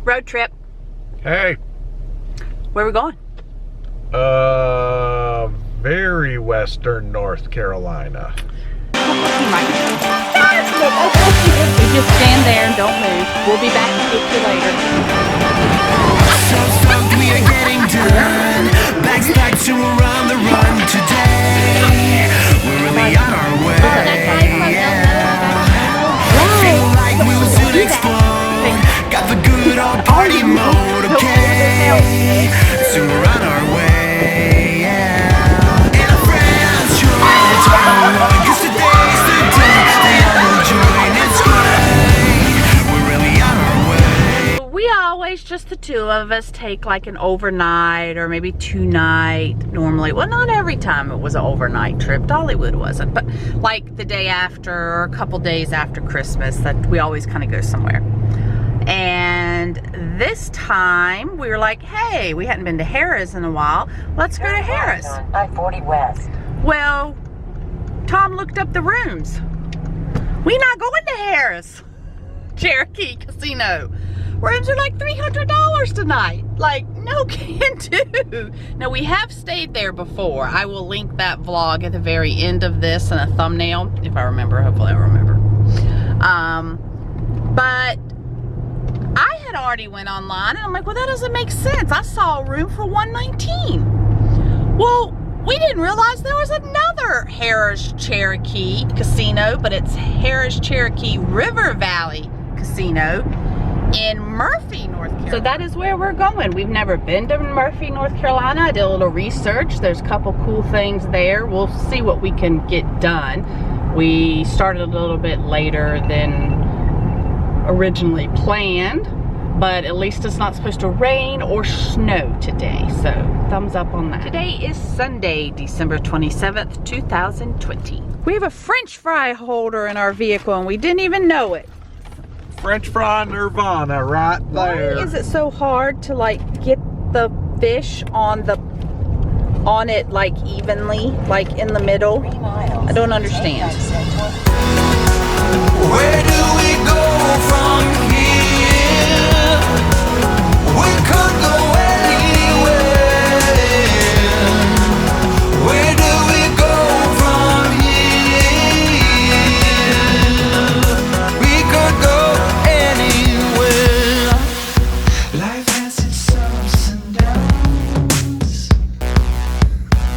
Road trip. Hey. Where are we going? Very western North Carolina. You just stand there and don't move. We'll be back to get you later. So stoked we are getting done. Bags packed to around the run today. We're really on our way. Feel like we'll soon explode. Got the good old party mode, okay? So we're on our way, yeah. And our friends join the time, 'cause today's the day they all will join. It's great. We're really on our way. We always, just the two of us, take like an overnight or maybe 2-night normally. Well, not every time it was an overnight trip. Dollywood wasn't, but like the day after or a couple days after Christmas, that we always kind of go somewhere. And this time we were like, hey, we hadn't been to Harris in a while. Let's go to Harris. I-40 West. Well, Tom looked up the rooms. We not going to Harris. Cherokee Casino. Rooms are like $300 tonight. Like, no can do. Now, we have stayed there before. I will link that vlog at the very end of this in a thumbnail, if I remember. Hopefully I remember. But I had already went online, and I'm like, well, that doesn't make sense. I saw a room for $119. Well, we didn't realize there was another Harris Cherokee Casino, but it's Harris Cherokee River Valley Casino in Murphy, North Carolina. So that is where we're going. We've never been to Murphy, North Carolina. I did a little research. There's a couple cool things there. We'll see what we can get done. We started a little bit later than originally planned, but at least it's not supposed to rain or snow today, so thumbs up on that. Today is Sunday, December 27th, 2020. We have a French fry holder in our vehicle and we didn't even know it. French fry nirvana right there. Why is it so hard to like get the fish on it like evenly, like in the middle? I don't understand. Where do we go from here? We could go anywhere. Where do we go from here? We could go anywhere. Life has its ups and downs,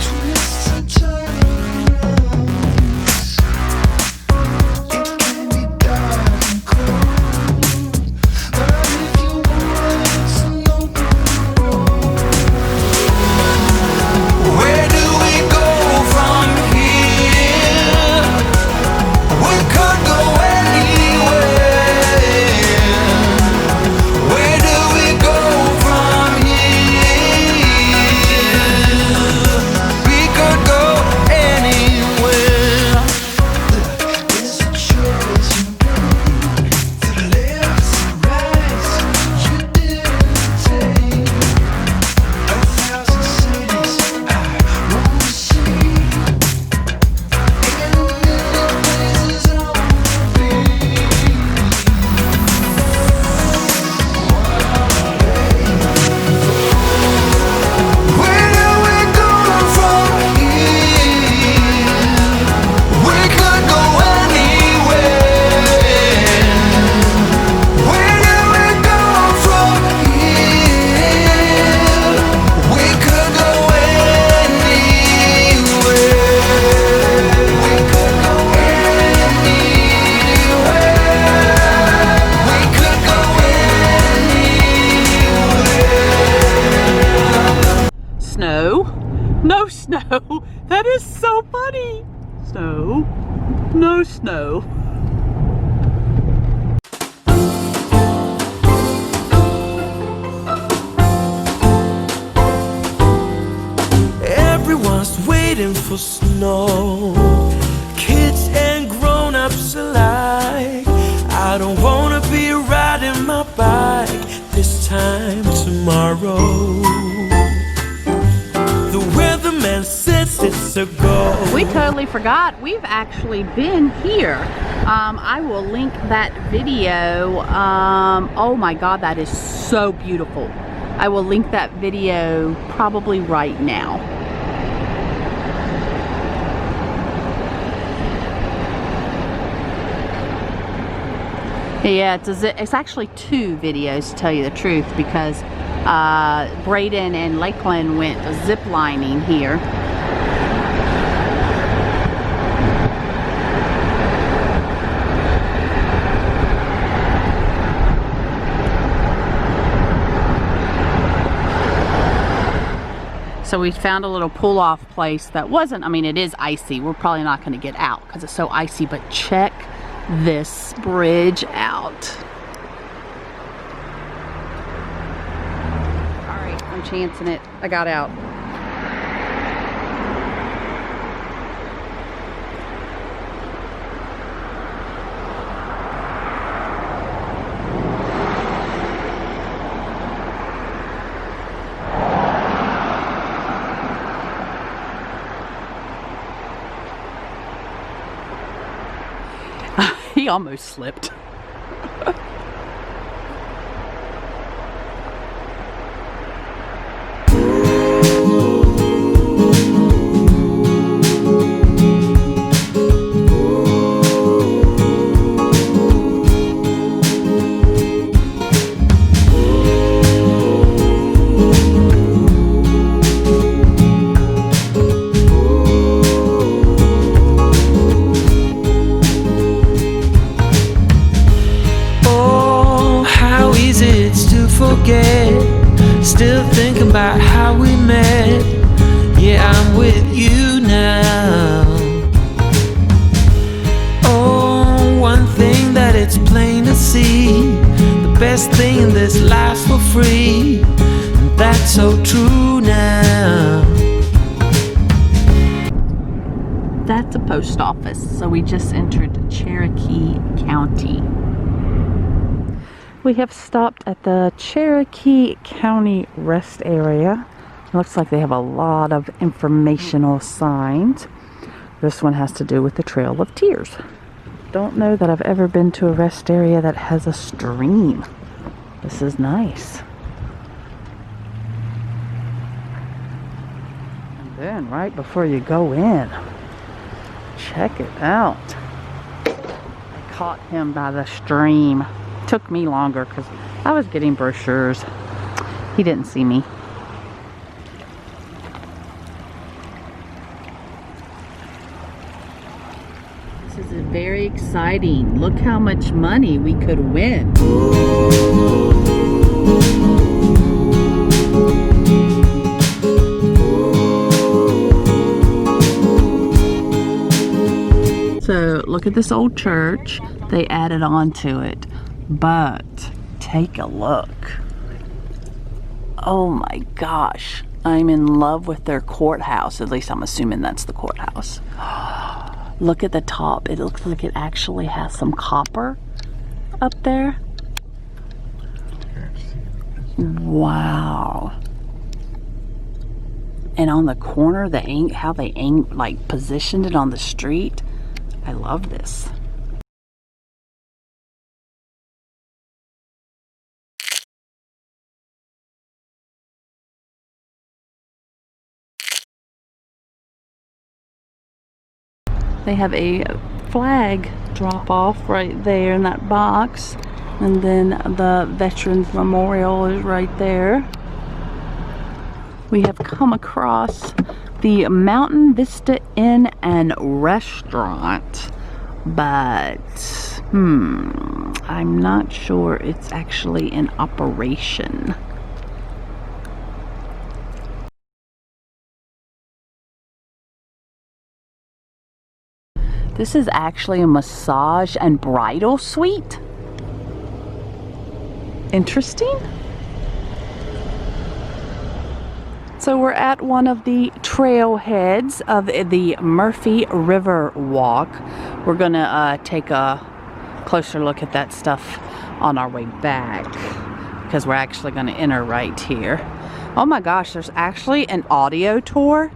twists and turns. It can be dark and cold, but if you want some open road, where do we go from here? We could go anywhere. Where do we go from here? We could go anywhere. There's a choice you made, to the left and right, you didn't take. 1,000 cities I wanna see, and a million places I wanna be. Where do we go from here? We could go anywhere. Where do we go from here? We could go anywhere. We could go anywhere. We could go anywhere. Snow? No snow. That is so funny. Snow? No snow. Everyone's waiting for snow, kids and grown-ups alike. I don't wanna be riding my bike this time tomorrow. The weatherman says it's a go. We totally totally forgot, we've actually been here. I will link that video. Oh my God, that is so beautiful. I will link that video probably right now. Yeah, it's actually 2 videos to tell you the truth, because Braden and Lakeland went zip lining here. So we found a little pull-off place that wasn't, I mean, it is icy. We're probably not going to get out because it's so icy, but check this bridge out. All right, I'm chancing it. I got out. He almost slipped. Still thinking about how we met. Yeah, I'm with you now. Oh, one thing that it's plain to see, the best thing in this life's for free, and that's so true now. That's a post office. So we just entered Cherokee County. We have stopped at the Cherokee County rest area. It looks like they have a lot of informational signs. This one has to do with the Trail of Tears. Don't know that I've ever been to a rest area that has a stream. This is nice. And then right before you go in, check it out. I caught him by the stream. Took me longer because I was getting brochures. He didn't see me. This is very exciting. Look how much money we could win. So look at this old church. They added on to it. But take a look. Oh my gosh. I'm in love with their courthouse. At least I'm assuming that's the courthouse. Look at the top. It looks like it actually has some copper up there. Wow. And on the corner, how they like positioned it on the street. I love this. They have a flag drop off right there in that box, and then the Veterans Memorial is right there. We have come across the Mountain Vista Inn and Restaurant, but I'm not sure it's actually in operation. This is actually a massage and bridal suite. Interesting. So we're at one of the trailheads of the Murphy River Walk. We're gonna take a closer look at that stuff on our way back, because we're actually gonna enter right here. Oh my gosh, there's actually an audio tour.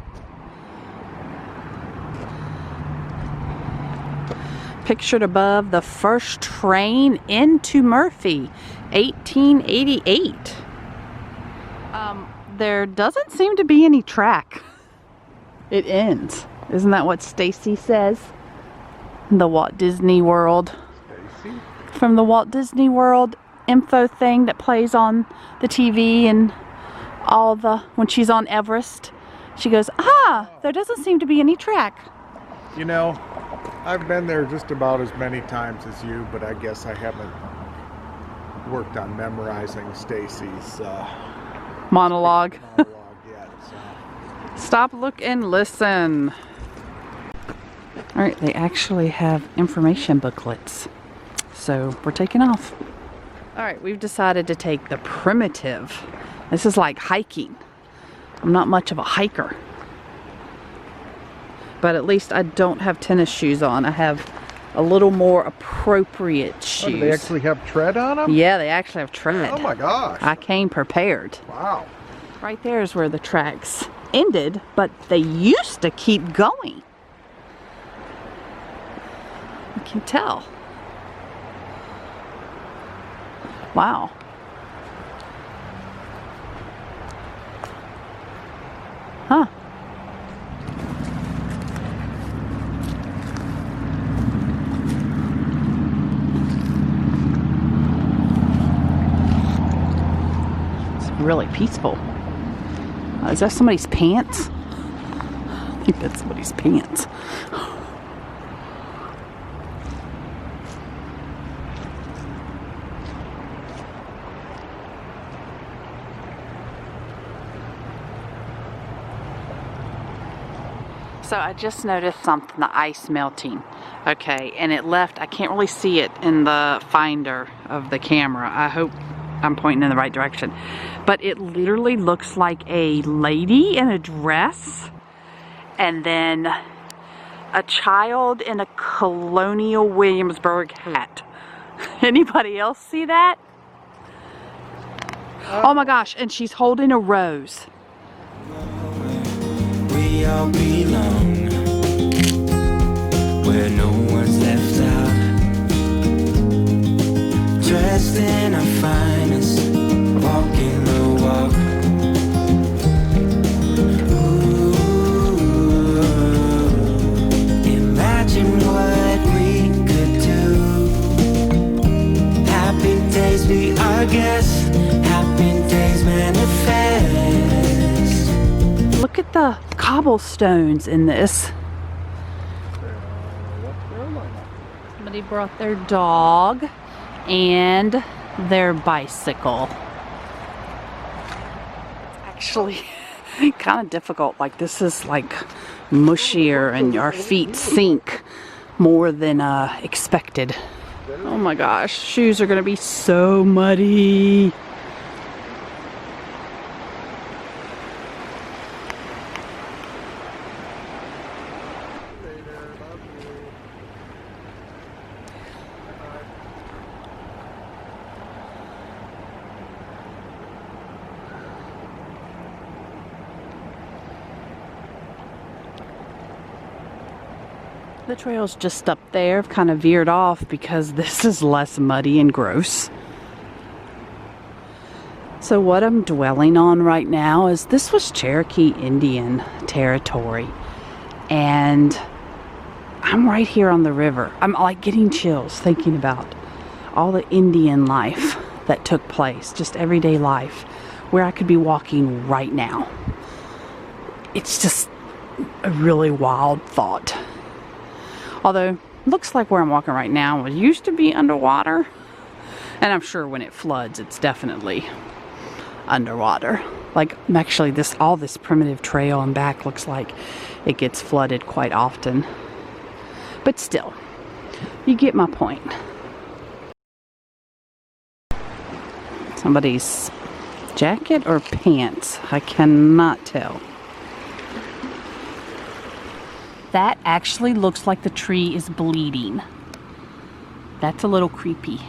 Pictured above, the first train into Murphy, 1888. There doesn't seem to be any track. It ends. Isn't that what Stacy says? The Walt Disney World. Stacy? From the Walt Disney World info thing that plays on the TV and all the, when she's on Everest, she goes, there doesn't seem to be any track. You know, I've been there just about as many times as you, but I guess I haven't worked on memorizing Stacy's Monologue. yet. So. Stop, look, and listen. All right, they actually have information booklets. So we're taking off. All right, we've decided to take the primitive. This is like hiking. I'm not much of a hiker. But at least I don't have tennis shoes on. I have a little more appropriate shoes. Oh, do they actually have tread on them? Yeah, they actually have tread. Oh my gosh. I came prepared. Wow. Right there is where the tracks ended, but they used to keep going. You can tell. Wow. Huh. It's really peaceful. Is that somebody's pants? I think that's somebody's pants. So I just noticed something, the ice melting. Okay, and it left, I can't really see it in the finder of the camera. I hope I'm pointing in the right direction. But it literally looks like a lady in a dress and then a child in a Colonial Williamsburg hat. Anybody else see that? Oh my gosh, and she's holding a rose. We all belong where no one's left out. Dressed in our finest, walking the walk. Ooh, imagine what we could do. Happy days be our guests. Happy days manifest. Look at the cobblestones in this. Somebody brought their dog and their bicycle. Actually, kind of difficult. Like, this is like mushier and our feet sink more than expected. Oh my gosh, shoes are gonna be so muddy. The trail's just up there. I've kind of veered off because this is less muddy and gross. So what I'm dwelling on right now is this was Cherokee Indian territory. And I'm right here on the river. I'm like getting chills thinking about all the Indian life that took place, just everyday life, where I could be walking right now. It's just a really wild thought. Although, looks like where I'm walking right now was used to be underwater. And I'm sure when it floods, it's definitely underwater. Like, actually, all this primitive trail and back looks like it gets flooded quite often. But still, you get my point. Somebody's jacket or pants? I cannot tell. That actually looks like the tree is bleeding. That's a little creepy.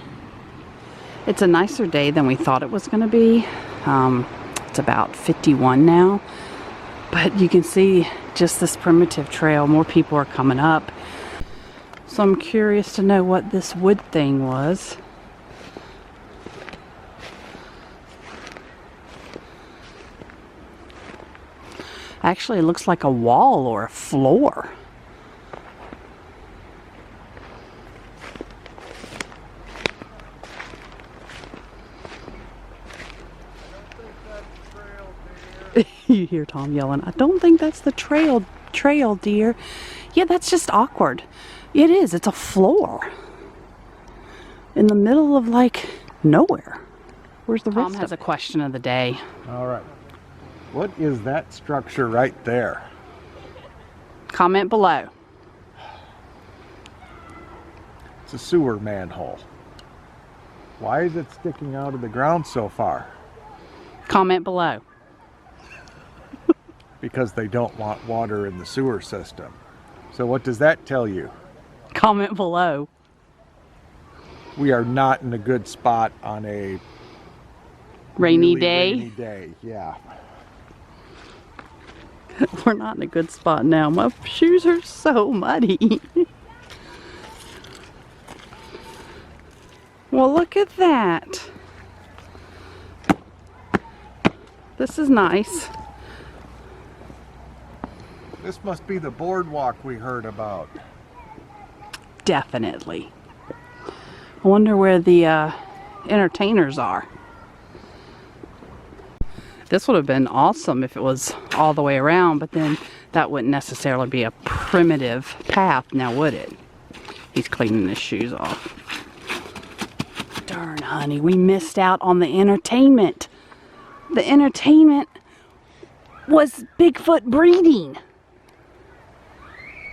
It's a nicer day than we thought it was going to be. It's about 51 now. But you can see just this primitive trail. More people are coming up. So I'm curious to know what this wood thing was. Actually, it looks like a wall or a floor. You hear Tom yelling, I don't think that's the trail, dear. Yeah, that's just awkward. It is. It's a floor. In the middle of, like, nowhere. Where's the rest? Tom has a question of the day. All right. What is that structure right there? Comment below. It's a sewer manhole. Why is it sticking out of the ground so far? Comment below. Because they don't want water in the sewer system. So what does that tell you? Comment below. We are not in a good spot on a Rainy really day. Rainy day, yeah. We're not in a good spot now. My shoes are so muddy. Well, look at that. This is nice. This must be the boardwalk we heard about. Definitely. I wonder where the entertainers are. This would have been awesome if it was all the way around, but then that wouldn't necessarily be a primitive path, now would it? He's cleaning his shoes off. Darn, honey, we missed out on the entertainment. The entertainment was Bigfoot breeding.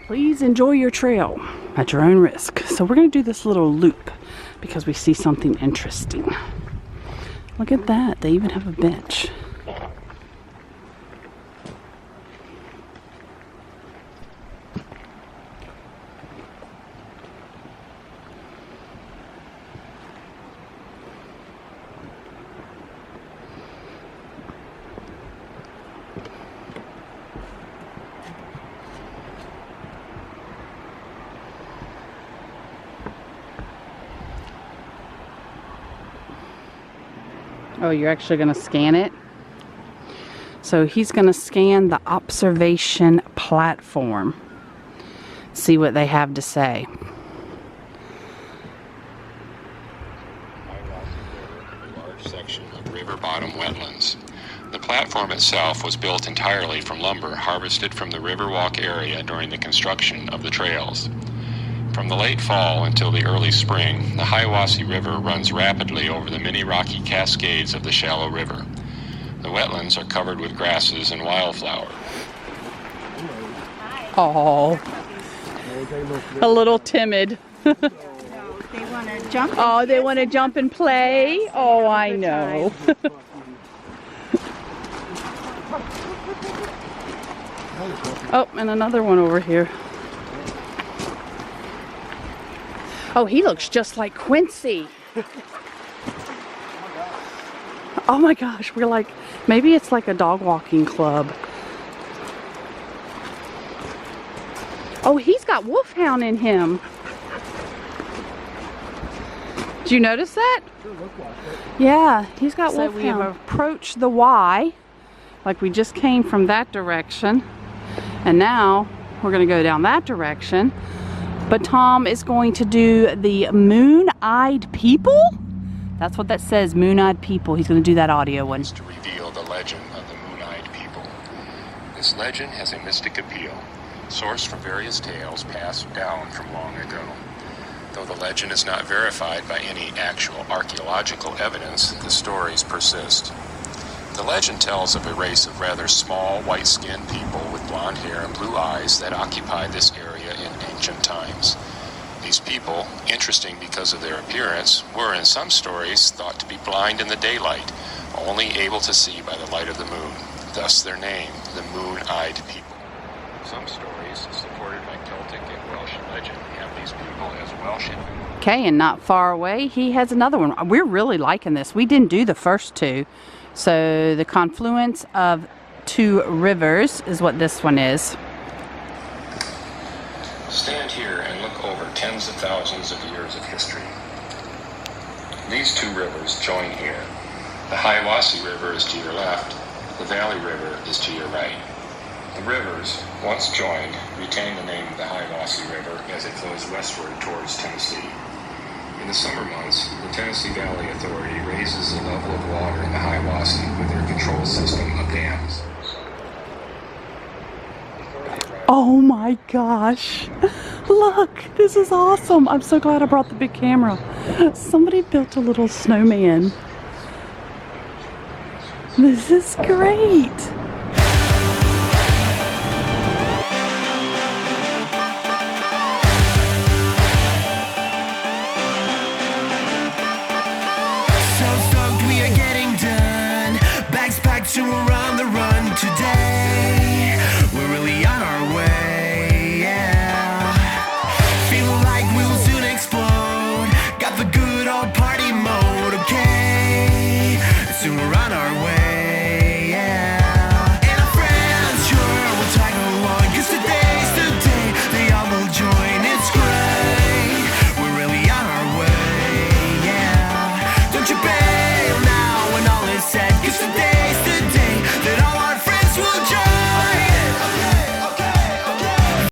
Please enjoy your trail at your own risk. So we're going to do this little loop because we see something interesting. Look at that. They even have a bench. Oh, you're actually going to scan it? So he's going to scan the observation platform. See what they have to say. A large section of river bottom wetlands. The platform itself was built entirely from lumber harvested from the Riverwalk area during the construction of the trails. From the late fall until the early spring, the Hiwassee River runs rapidly over the many rocky cascades of the shallow river. The wetlands are covered with grasses and wildflower. Oh, a little timid. They want to jump. Oh, they want to jump and play? Oh, I know. Oh, and another one over here. Oh, he looks just like Quincy. Oh my gosh, we're like, maybe it's like a dog walking club. Oh, he's got wolfhound in him. Did you notice that? Sure looked like it. Yeah, he's got wolfhound. So we have wolfhound. approached the Y, like we just came from that direction, and now we're going to go down that direction. But Tom is going to do the moon-eyed people? That's what that says, moon-eyed people. He's going to do that audio one. To reveal the legend of the moon-eyed people. This legend has a mystic appeal, sourced from various tales passed down from long ago. Though the legend is not verified by any actual archaeological evidence, the stories persist. The legend tells of a race of rather small, white-skinned people with blonde hair and blue eyes that occupied this area in ancient times. These people, interesting because of their appearance, were in some stories thought to be blind in the daylight, only able to see by the light of the moon, thus their name, the moon-eyed people. Some stories, supported by Celtic and Welsh legend, have these people as Welsh. Okay, and not far away, he has another one. We're really liking this. We didn't do the first two. So the confluence of two rivers is what this one is. Stand here and look over 10 of thousands of years of history. These two rivers join here. The Hiawassee River is to your left, the Valley River is to your right. The rivers, once joined, retain the name of the Hiawassee River as it flows westward towards Tennessee. In the summer months, the Tennessee Valley Authority raises the level of water in the Hiawassee with their control system of dams. Oh my gosh. Look, this is awesome. I'm so glad I brought the big camera. Somebody built a little snowman. This is great. So we're on the run today. We're really on our way.